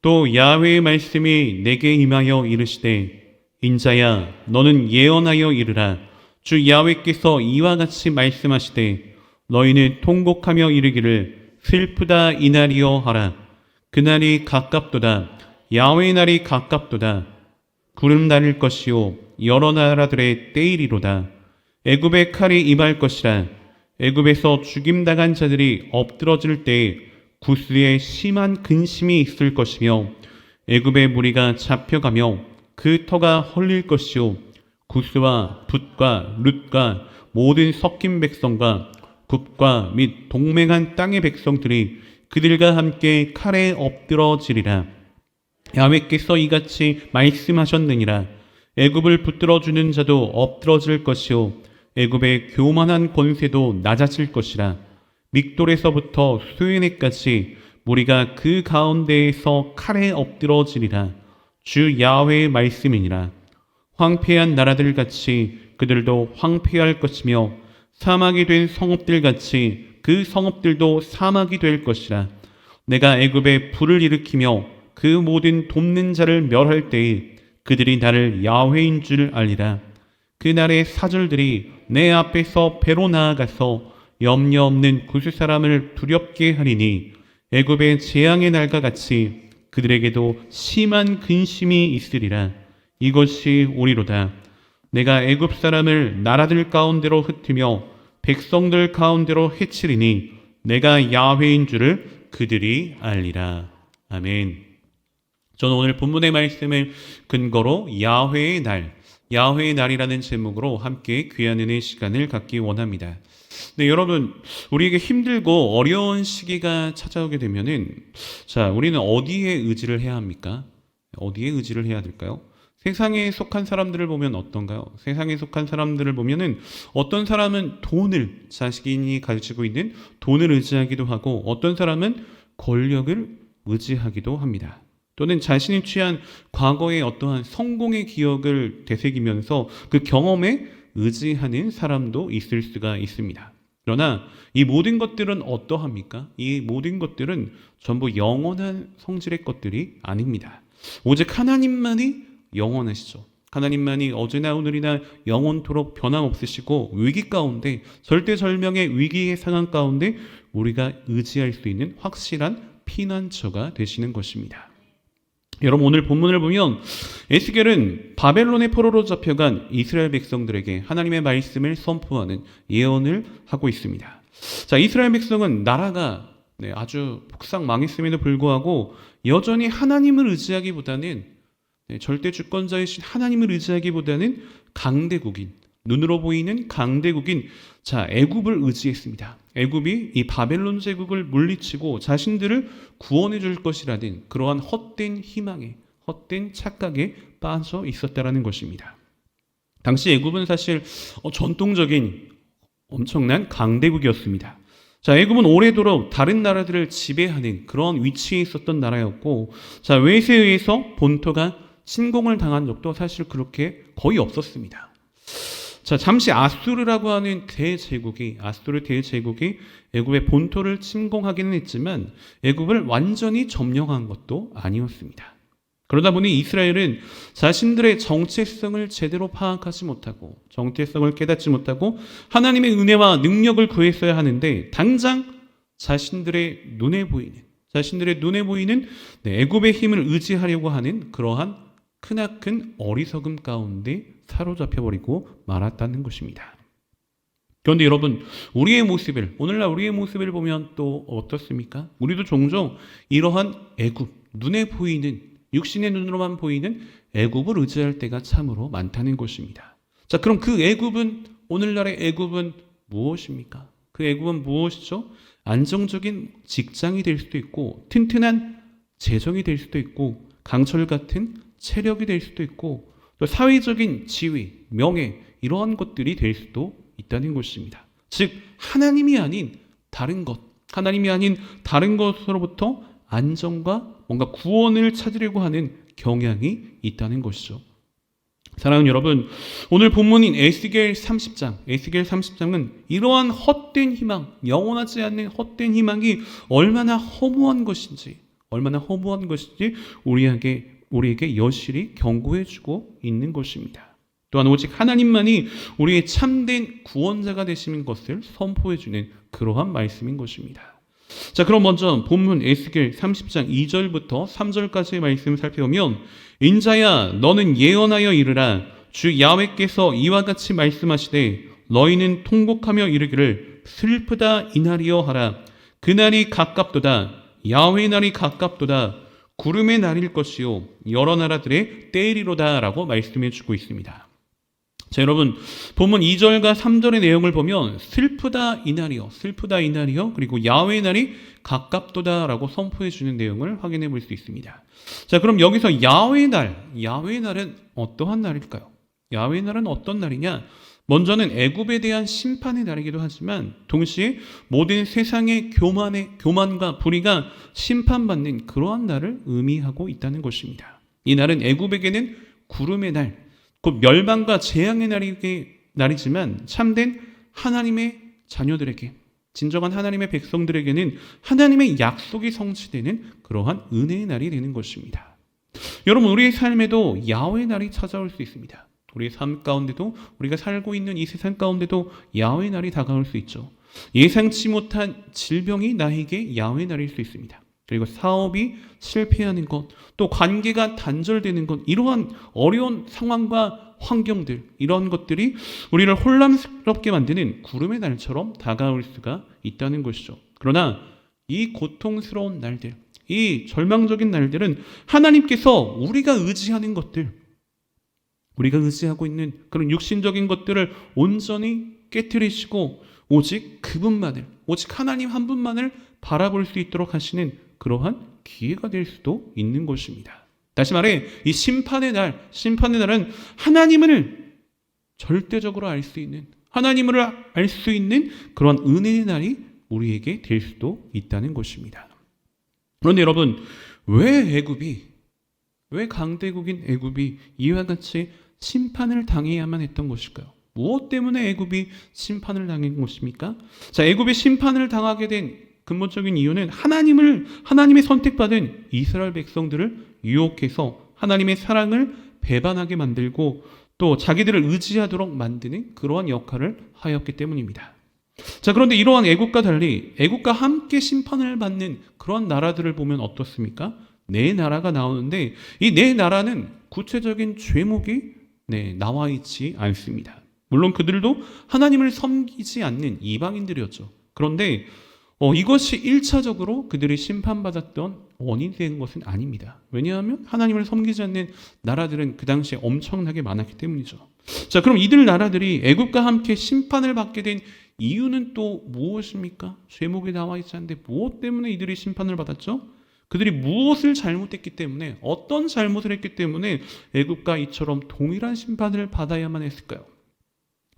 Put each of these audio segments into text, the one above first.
또 야훼의 말씀이 내게 임하여 이르시되 인자야 너는 예언하여 이르라. 주 야훼께서 이와 같이 말씀하시되 너희는 통곡하며 이르기를 슬프다 이날이여 하라. 그날이 가깝도다. 야훼의 날이 가깝도다. 구름 나릴 것이요 여러 나라들의 때이리로다. 애굽의 칼이 임할 것이라. 애굽에서 죽임당한 자들이 엎드러질 때에 구스에 심한 근심이 있을 것이며 애굽의 무리가 잡혀가며 그 터가 헐릴 것이요 구스와 붓과 룻과 모든 섞인 백성과 국과 및 동맹한 땅의 백성들이 그들과 함께 칼에 엎드러지리라. 야훼께서 이같이 말씀하셨느니라. 애굽을 붙들어주는 자도 엎드러질 것이요 애굽의 교만한 권세도 낮아질 것이라. 믹돌에서부터 수에네까지 무리가 그 가운데에서 칼에 엎드러지리라. 주 야훼의 말씀이니라. 황폐한 나라들 같이 그들도 황폐할 것이며 사막이 된 성읍들 같이 그 성읍들도 사막이 될 것이라. 내가 애굽에 불을 일으키며 그 모든 돕는 자를 멸할 때에 그들이 나를 야훼인 줄 알리라. 그날의 사절들이 내 앞에서 배로 나아가서 염려 없는 구스 사람을 두렵게 하리니 애굽의 재앙의 날과 같이 그들에게도 심한 근심이 있으리라. 이것이 오리로다. 내가 애굽 사람을 나라들 가운데로 흩으며 백성들 가운데로 해치리니 내가 야훼인 줄을 그들이 알리라. 아멘. 저는 오늘 본문의 말씀을 근거로 야훼의 날, 야훼의 날이라는 제목으로 함께 귀한 은혜의 시간을 갖기 원합니다. 네, 여러분, 우리에게 힘들고 어려운 시기가 찾아오게 되면은, 자, 우리는 어디에 의지를 해야 합니까? 어디에 의지를 해야 될까요? 세상에 속한 사람들을 보면 어떤가요? 세상에 속한 사람들을 보면은 어떤 사람은 돈을, 자신이 가지고 있는 돈을 의지하기도 하고 어떤 사람은 권력을 의지하기도 합니다. 또는 자신이 취한 과거의 어떠한 성공의 기억을 되새기면서 그 경험에 의지하는 사람도 있을 수가 있습니다. 그러나 이 모든 것들은 어떠합니까? 이 모든 것들은 전부 영원한 성질의 것들이 아닙니다. 오직 하나님만이 영원하시죠. 하나님만이 어제나 오늘이나 영원토록 변함없으시고 위기 가운데 절대절명의 위기의 상황 가운데 우리가 의지할 수 있는 확실한 피난처가 되시는 것입니다. 여러분 오늘 본문을 보면 에스겔은 바벨론의 포로로 잡혀간 이스라엘 백성들에게 하나님의 말씀을 선포하는 예언을 하고 있습니다. 자, 이스라엘 백성은 나라가 아주 폭삭 망했음에도 불구하고 여전히 하나님을 의지하기보다는 절대 주권자이신 하나님을 의지하기보다는 강대국인, 눈으로 보이는 강대국인 애굽을 의지했습니다. 애굽이 이 바벨론 제국을 물리치고 자신들을 구원해 줄 것이라는 그러한 헛된 희망에, 헛된 착각에 빠져 있었다라는 것입니다. 당시 애굽은 사실 전통적인 엄청난 강대국이었습니다. 자, 애굽은 오래도록 다른 나라들을 지배하는 그런 위치에 있었던 나라였고, 자, 외세에 의해서 본토가 침공을 당한 적도 사실 그렇게 거의 없었습니다. 자, 잠시 아수르라고 하는 아수르 대제국이 애굽의 본토를 침공하기는 했지만 애굽을 완전히 점령한 것도 아니었습니다. 그러다 보니 이스라엘은 자신들의 정체성을 제대로 파악하지 못하고 정체성을 깨닫지 못하고 하나님의 은혜와 능력을 구했어야 하는데 당장 자신들의 눈에 보이는 애굽의 힘을 의지하려고 하는 그러한 크나큰 어리석음 가운데 사로잡혀버리고 말았다는 것입니다. 그런데 여러분, 오늘날 우리의 모습을 보면 또 어떻습니까? 우리도 종종 이러한 애굽, 눈에 보이는, 육신의 눈으로만 보이는 애굽을 의지할 때가 참으로 많다는 것입니다. 자, 그럼 그 애굽은, 오늘날의 애굽은 무엇입니까? 그 애굽은 무엇이죠? 안정적인 직장이 될 수도 있고, 튼튼한 재정이 될 수도 있고, 강철 같은 체력이 될 수도 있고, 또 사회적인 지위, 명예 이러한 것들이 될 수도 있다는 것입니다. 즉 하나님이 아닌 다른 것으로부터 안정과 뭔가 구원을 찾으려고 하는 경향이 있다는 것이죠. 사랑하는 여러분, 오늘 본문인 에스겔 30장은 이러한 헛된 희망, 영원하지 않는 헛된 희망이 얼마나 허무한 것인지, 얼마나 허무한 것인지 우리에게 여실히 경고해주고 있는 것입니다. 또한 오직 하나님만이 우리의 참된 구원자가 되시는 것을 선포해주는 그러한 말씀인 것입니다. 자, 그럼 먼저 본문 에스겔 30장 2절부터 3절까지의 말씀을 살펴보면 인자야 너는 예언하여 이르라 주 야훼께서 이와 같이 말씀하시되 너희는 통곡하며 이르기를 슬프다 이날이여 하라. 그날이 가깝도다. 야훼의 날이 가깝도다. 구름의 날일 것이요 여러 나라들의 때이리로다 라고 말씀해 주고 있습니다. 자, 여러분 본문 2절과 3절의 내용을 보면 슬프다 이날이요 그리고 야훼의 날이 가깝도다 라고 선포해 주는 내용을 확인해 볼 수 있습니다. 자, 그럼 여기서 야훼의 날은 어떠한 날일까요? 야훼의 날은 어떤 날이냐? 먼저는 애굽에 대한 심판의 날이기도 하지만 동시에 모든 세상의 교만과 불의가 심판받는 그러한 날을 의미하고 있다는 것입니다. 이 날은 애굽에게는 구름의 날, 곧 멸망과 재앙의 날이지만 참된 하나님의 자녀들에게, 진정한 하나님의 백성들에게는 하나님의 약속이 성취되는 그러한 은혜의 날이 되는 것입니다. 여러분, 우리의 삶에도 야훼의 날이 찾아올 수 있습니다. 우리의 삶 가운데도, 우리가 살고 있는 이 세상 가운데도 야훼의 날이 다가올 수 있죠. 예상치 못한 질병이 나에게 야훼의 날일 수 있습니다. 그리고 사업이 실패하는 것, 또 관계가 단절되는 것, 이러한 어려운 상황과 환경들, 이런 것들이 우리를 혼란스럽게 만드는 구름의 날처럼 다가올 수가 있다는 것이죠. 그러나 이 고통스러운 날들, 이 절망적인 날들은 하나님께서 우리가 의지하는 것들, 우리가 의지하고 있는 그런 육신적인 것들을 온전히 깨트리시고 오직 그분만을, 오직 하나님 한 분만을 바라볼 수 있도록 하시는 그러한 기회가 될 수도 있는 것입니다. 다시 말해 이 심판의 날은 하나님을 절대적으로 알 수 있는, 하나님을 알 수 있는 그런 은혜의 날이 우리에게 될 수도 있다는 것입니다. 그런데 여러분, 왜 강대국인 애굽이 이와 같이 심판을 당해야만 했던 것일까요? 무엇 때문에 애굽이 심판을 당한 것입니까? 자, 애굽이 심판을 당하게 된 근본적인 이유는 하나님의 선택받은 이스라엘 백성들을 유혹해서 하나님의 사랑을 배반하게 만들고 또 자기들을 의지하도록 만드는 그러한 역할을 하였기 때문입니다. 자, 그런데 이러한 애굽과 달리 애굽과 함께 심판을 받는 그런 나라들을 보면 어떻습니까? 네 나라가 나오는데 이 네 나라는 구체적인 죄목이 나와 있지 않습니다. 물론 그들도 하나님을 섬기지 않는 이방인들이었죠. 그런데 이것이 1차적으로 그들이 심판받았던 원인이 된 것은 아닙니다. 왜냐하면 하나님을 섬기지 않는 나라들은 그 당시에 엄청나게 많았기 때문이죠. 자, 그럼 이들 나라들이 애굽과 함께 심판을 받게 된 이유는 또 무엇입니까? 죄목이 나와 있지 않는데 무엇 때문에 이들이 심판을 받았죠? 그들이 무엇을 잘못했기 때문에, 어떤 잘못을 했기 때문에 애굽과 이처럼 동일한 심판을 받아야만 했을까요?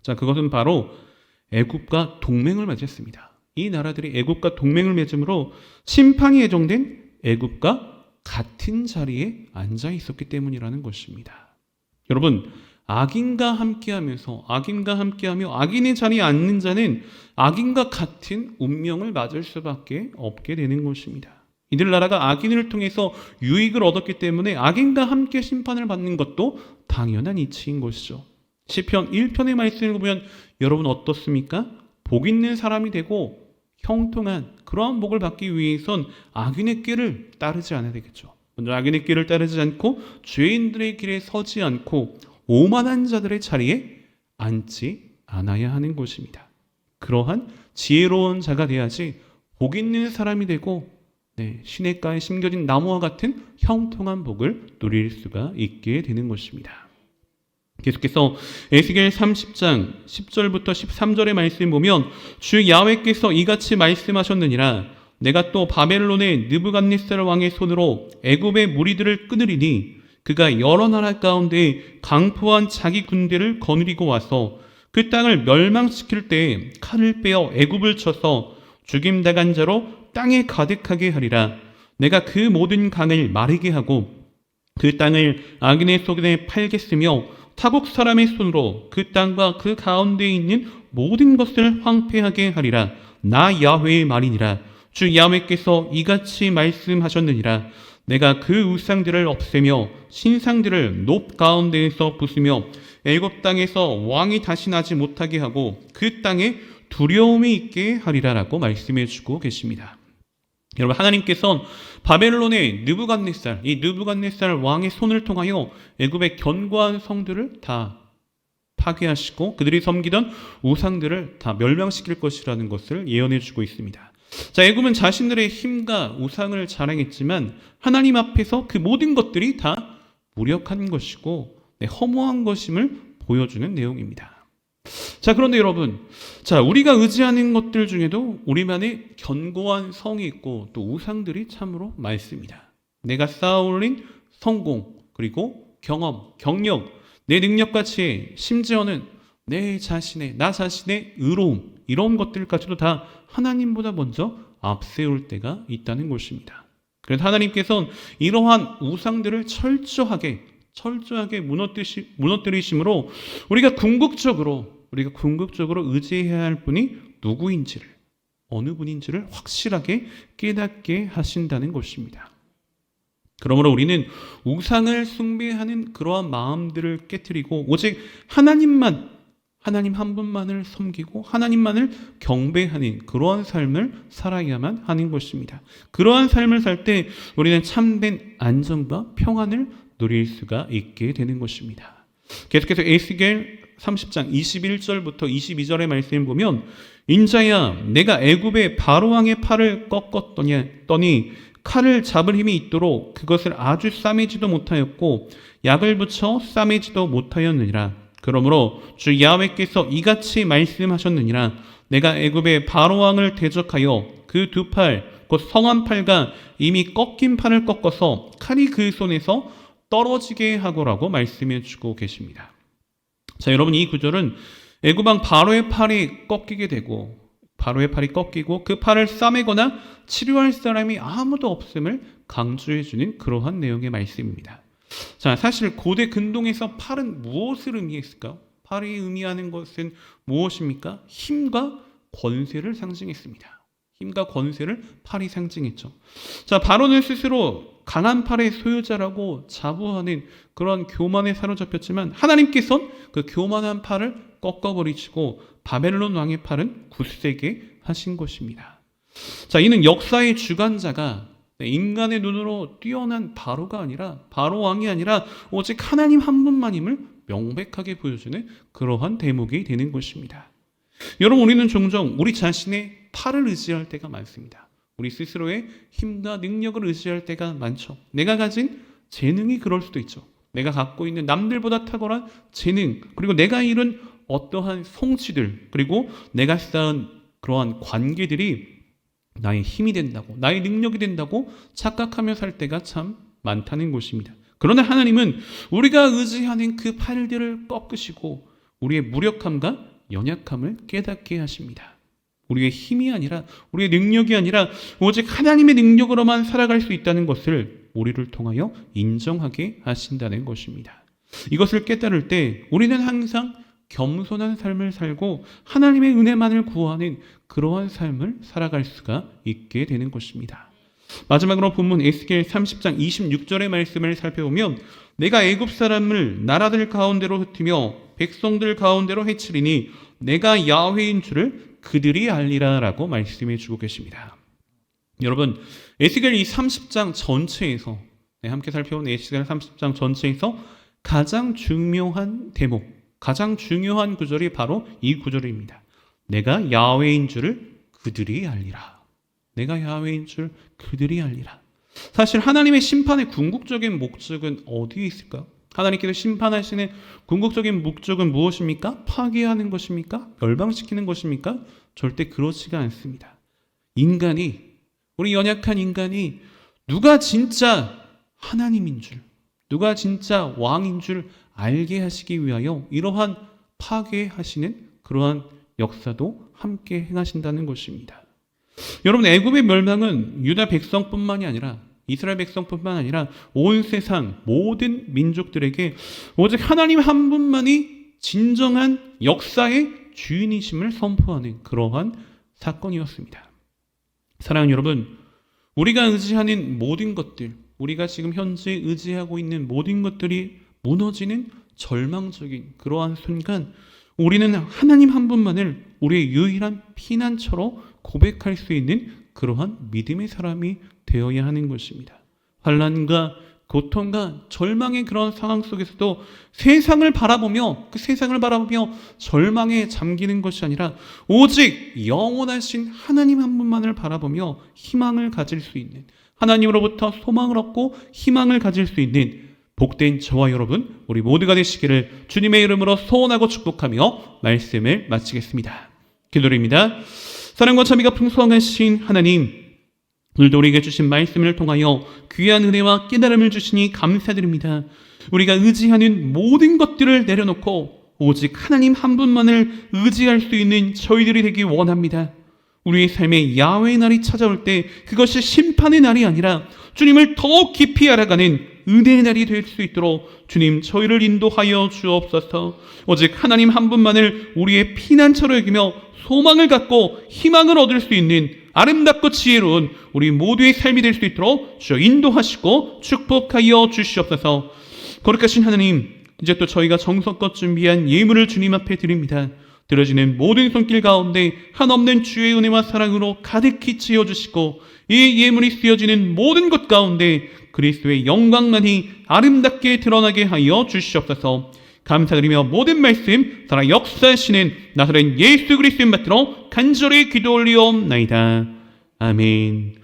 자, 그것은 바로 애굽과 동맹을 맺었습니다. 이 나라들이 애굽과 동맹을 맺음으로 심판이 예정된 애굽과 같은 자리에 앉아 있었기 때문이라는 것입니다. 여러분, 악인과 함께하며 악인의 자리에 앉는 자는 악인과 같은 운명을 맞을 수밖에 없게 되는 것입니다. 이들 나라가 악인을 통해서 유익을 얻었기 때문에 악인과 함께 심판을 받는 것도 당연한 이치인 것이죠. 시편 1편의 말씀을 보면 여러분 어떻습니까? 복 있는 사람이 되고 형통한 그러한 복을 받기 위해선 악인의 길을 따르지 않아야 되겠죠. 먼저 악인의 길을 따르지 않고 죄인들의 길에 서지 않고 오만한 자들의 자리에 앉지 않아야 하는 것입니다. 그러한 지혜로운 자가 돼야지 복 있는 사람이 되고 시냇가에 심겨진 나무와 같은 형통한 복을 누릴 수가 있게 되는 것입니다. 계속해서 에스겔 30장 10절부터 13절의 말씀 보면 주 야훼께서 이같이 말씀하셨느니라. 내가 또 바벨론의 느부갓네살 왕의 손으로 애굽의 무리들을 끊으리니 그가 여러 나라 가운데 강포한 자기 군대를 거느리고 와서 그 땅을 멸망시킬 때에 칼을 빼어 애굽을 쳐서 죽임당한 자로 땅에 가득하게 하리라. 내가 그 모든 강을 마르게 하고 그 땅을 악인의 손에 팔겠으며 타국 사람의 손으로 그 땅과 그 가운데에 있는 모든 것을 황폐하게 하리라. 나 야훼의 말이니라. 주 야훼께서 이같이 말씀하셨느니라. 내가 그 우상들을 없애며 신상들을 높 가운데에서 부수며 애굽 땅에서 왕이 다시 나지 못하게 하고 그 땅에 두려움이 있게 하리라라고 말씀해 주고 계십니다. 여러분, 하나님께서는 바벨론의 느부갓네살, 이 느부갓네살 왕의 손을 통하여 애굽의 견고한 성들을 다 파괴하시고 그들이 섬기던 우상들을 다 멸망시킬 것이라는 것을 예언해 주고 있습니다. 자, 애굽은 자신들의 힘과 우상을 자랑했지만 하나님 앞에서 그 모든 것들이 다 무력한 것이고 허무한 것임을 보여주는 내용입니다. 자, 그런데 여러분, 자, 우리가 의지하는 것들 중에도 우리만의 견고한 성이 있고 또 우상들이 참으로 많습니다. 내가 쌓아올린 성공, 그리고 경험, 경력, 내 능력과 지혜, 심지어는 나 자신의 의로움, 이런 것들까지도 다 하나님보다 먼저 앞세울 때가 있다는 것입니다. 그래서 하나님께서는 이러한 우상들을 철저하게 무너뜨리심으로 우리가 궁극적으로 의지해야 할 분이 누구인지를, 어느 분인지를 확실하게 깨닫게 하신다는 것입니다. 그러므로 우리는 우상을 숭배하는 그러한 마음들을 깨트리고 오직 하나님 한 분만을 섬기고 하나님만을 경배하는 그러한 삶을 살아야만 하는 것입니다. 그러한 삶을 살 때 우리는 참된 안정과 평안을 누릴 수가 있게 되는 것입니다. 계속해서 에스겔 30장 21절부터 22절의 말씀을 보면 인자야, 내가 애굽의 바로왕의 팔을 꺾었더니 칼을 잡을 힘이 있도록 그것을 아주 싸매지도 못하였고 약을 붙여 싸매지도 못하였느니라. 그러므로 주 야훼께서 이같이 말씀하셨느니라. 내가 애굽의 바로왕을 대적하여 그 두 팔, 곧 성한 팔과 이미 꺾인 팔을 꺾어서 칼이 그 손에서 떨어지게 하고라고 말씀해 주고 계십니다. 자, 여러분, 이 구절은 애굽왕 바로의 팔이 꺾이고 그 팔을 싸매거나 치료할 사람이 아무도 없음을 강조해 주는 그러한 내용의 말씀입니다. 자, 사실 고대 근동에서 팔은 무엇을 의미했을까요? 팔이 의미하는 것은 무엇입니까? 힘과 권세를 상징했습니다. 힘과 권세를 팔이 상징했죠. 자, 바로는 스스로 강한 팔의 소유자라고 자부하는 그런 교만에 사로잡혔지만 하나님께서는 그 교만한 팔을 꺾어버리시고 바벨론 왕의 팔은 굳세게 하신 것입니다. 자, 이는 역사의 주관자가 인간의 눈으로 뛰어난 바로 왕이 아니라 오직 하나님 한 분만임을 명백하게 보여주는 그러한 대목이 되는 것입니다. 여러분, 우리는 종종 우리 자신의 팔을 의지할 때가 많습니다. 우리 스스로의 힘과 능력을 의지할 때가 많죠. 내가 가진 재능이 그럴 수도 있죠. 내가 갖고 있는 남들보다 탁월한 재능, 그리고 내가 이룬 어떠한 성취들, 그리고 내가 쌓은 그러한 관계들이 나의 힘이 된다고, 나의 능력이 된다고 착각하며 살 때가 참 많다는 것입니다. 그러나 하나님은 우리가 의지하는 그 팔들을 꺾으시고 우리의 무력함과 연약함을 깨닫게 하십니다. 우리의 힘이 아니라, 우리의 능력이 아니라 오직 하나님의 능력으로만 살아갈 수 있다는 것을 우리를 통하여 인정하게 하신다는 것입니다. 이것을 깨달을 때 우리는 항상 겸손한 삶을 살고 하나님의 은혜만을 구하는 그러한 삶을 살아갈 수가 있게 되는 것입니다. 마지막으로 본문 에스겔 30장 26절의 말씀을 살펴보면 내가 애굽 사람을 나라들 가운데로 흩으며 백성들 가운데로 해치리니 내가 야훼인 줄을 그들이 알리라 라고 말씀해 주고 계십니다. 여러분, 에스겔 이 30장 전체에서 함께 살펴본 에스겔 30장 전체에서 가장 중요한 대목, 가장 중요한 구절이 바로 이 구절입니다. 내가 야훼인 줄을 그들이 알리라. 내가 야훼인 줄 그들이 알리라. 사실 하나님의 심판의 궁극적인 목적은 어디에 있을까요? 하나님께서 심판하시는 궁극적인 목적은 무엇입니까? 파괴하는 것입니까? 멸망시키는 것입니까? 절대 그렇지가 않습니다. 우리 연약한 인간이 누가 진짜 하나님인 줄, 누가 진짜 왕인 줄 알게 하시기 위하여 이러한 파괴하시는 그러한 역사도 함께 행하신다는 것입니다. 여러분, 애굽의 멸망은 유다 백성뿐만이 아니라 이스라엘 백성뿐만 아니라 온 세상 모든 민족들에게 오직 하나님 한 분만이 진정한 역사의 주인이심을 선포하는 그러한 사건이었습니다. 사랑하는 여러분, 우리가 의지하는 모든 것들, 우리가 지금 현재 의지하고 있는 모든 것들이 무너지는 절망적인 그러한 순간, 우리는 하나님 한 분만을 우리의 유일한 피난처로 고백할 수 있는 그러한 믿음의 사람이 되어야 하는 것입니다. 환난과 고통과 절망의 그런 상황 속에서도 세상을 바라보며 절망에 잠기는 것이 아니라 오직 영원하신 하나님 한 분만을 바라보며 희망을 가질 수 있는, 하나님으로부터 소망을 얻고 희망을 가질 수 있는 복된 저와 여러분, 우리 모두가 되시기를 주님의 이름으로 소원하고 축복하며 말씀을 마치겠습니다. 기도드립니다. 사랑과 자비가 풍성하신 하나님, 오늘도 우리에게 주신 말씀을 통하여 귀한 은혜와 깨달음을 주시니 감사드립니다. 우리가 의지하는 모든 것들을 내려놓고 오직 하나님 한 분만을 의지할 수 있는 저희들이 되기 원합니다. 우리의 삶에 야훼의 날이 찾아올 때 그것이 심판의 날이 아니라 주님을 더 깊이 알아가는 은혜의 날이 될 수 있도록 주님 저희를 인도하여 주옵소서. 오직 하나님 한 분만을 우리의 피난처로 여기며 소망을 갖고 희망을 얻을 수 있는 아름답고 지혜로운 우리 모두의 삶이 될 수 있도록 주여 인도하시고 축복하여 주시옵소서. 거룩하신 하나님, 이제 또 저희가 정성껏 준비한 예물을 주님 앞에 드립니다. 들어지는 모든 손길 가운데 한없는 주의 은혜와 사랑으로 가득히 채워주시고 이 예물이 쓰여지는 모든 것 가운데 그리스도의 영광만이 아름답게 드러나게 하여 주시옵소서. 감사드리며 모든 말씀 살아 역사하시는 나사렛 예수 그리스도의 받들어 간절히 기도 올리옵나이다. 아멘.